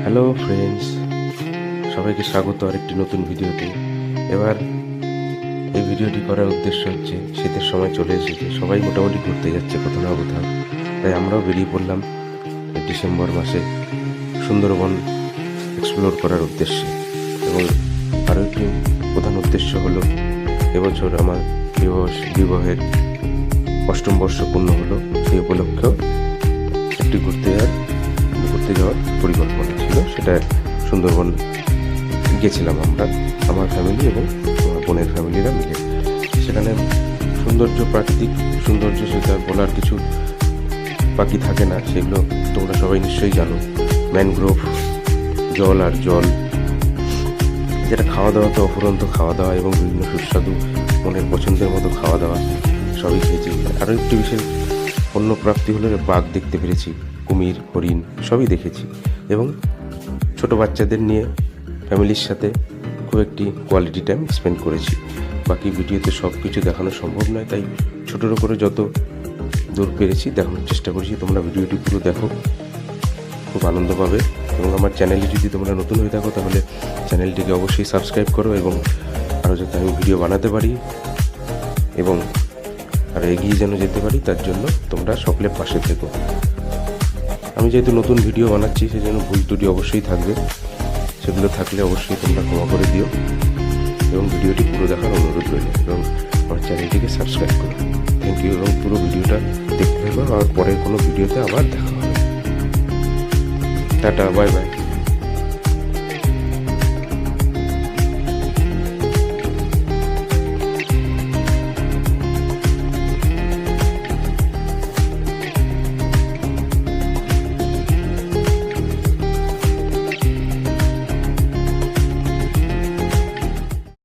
Hello friends, সবাইকে স্বাগত আরেকটি নতুন ভিডিওতে। এবার এই ভিডিওটি করার উদ্দেশ্য হচ্ছে, শীতের সময় চলে এসেছে, সবাই মোটামুটি ঘুরতে যাচ্ছে কোথাও না কোথাও, তাই আমরাও বেরিয়ে পড়লাম ডিসেম্বর মাসে সুন্দরবন এক্সপ্লোর করার উদ্দেশ্যে। এবং আরও একটি প্রধান উদ্দেশ্য হলো, এবছর আমার বিবাহের 8ম বর্ষ পূর্ণ হলো। সেই উপলক্ষেও একটি ঘুরতে যাওয়ার পরিকল্পনা ছিল। সেটা সুন্দরবন গেছিলাম আমরা, আমার ফ্যামিলি এবং আমার বোনের ফ্যামিলিরা মিলে। সেখানে প্রাকৃতিক সৌন্দর্য, সেটা বলার কিছু বাকি থাকে না, সেগুলো তোমরা সবাই নিশ্চয়ই জানো। ম্যানগ্রোভ, জল আর জল, যেটা খাওয়া দাওয়া তো অফুরন্ত খাওয়া দাওয়া এবং বিভিন্ন সুস্বাদু মনের পছন্দের মতো খাওয়া দাওয়া সবই খেয়েছি। আরও একটি বিশেষ অন্য প্রাপ্তি হলো, বাঘ দেখতে পেরেছি, কুমির, হরিণ সবই দেখেছি। এবং ছোট বাচ্চাদের নিয়ে ফ্যামিলির সাথে খুব একটি কোয়ালিটি টাইম স্পেন্ড করেছি। বাকি ভিডিওতে সব কিছু দেখানো সম্ভব নয়, তাই ছোটোর করে যত দূর পেরেছি দেখানোর চেষ্টা করেছি। তোমরা ভিডিওটি পুরো দেখো, খুব আনন্দ পাবে। এবং আমার চ্যানেলে যদি তোমরা নতুন হয়ে থাকো, তাহলে চ্যানেলটিকে অবশ্যই সাবস্ক্রাইব করো, এবং আরও যাতে আমি ভিডিও বানাতে পারি এবং আর এগিয়ে যেন যেতে পারি, তার জন্য তোমরা সকলে পাশে থেকো। আমি যেহেতু নতুন ভিডিও বানাচ্ছি, সেজন্য ভুল ত্রুটি অবশ্যই থাকবে, সেগুলো থাকলে অবশ্যই তোমরা ক্ষমা করে দিও। এবং ভিডিওটি পুরো দেখার অনুরোধ রইল, এবং আমার চ্যানেলটিকে সাবস্ক্রাইব করো। Thank you. এবং পুরো ভিডিওটা দেখতে থাকো, আর পরের কোনো ভিডিওতে আবার দেখা হবে। Tata, bye bye.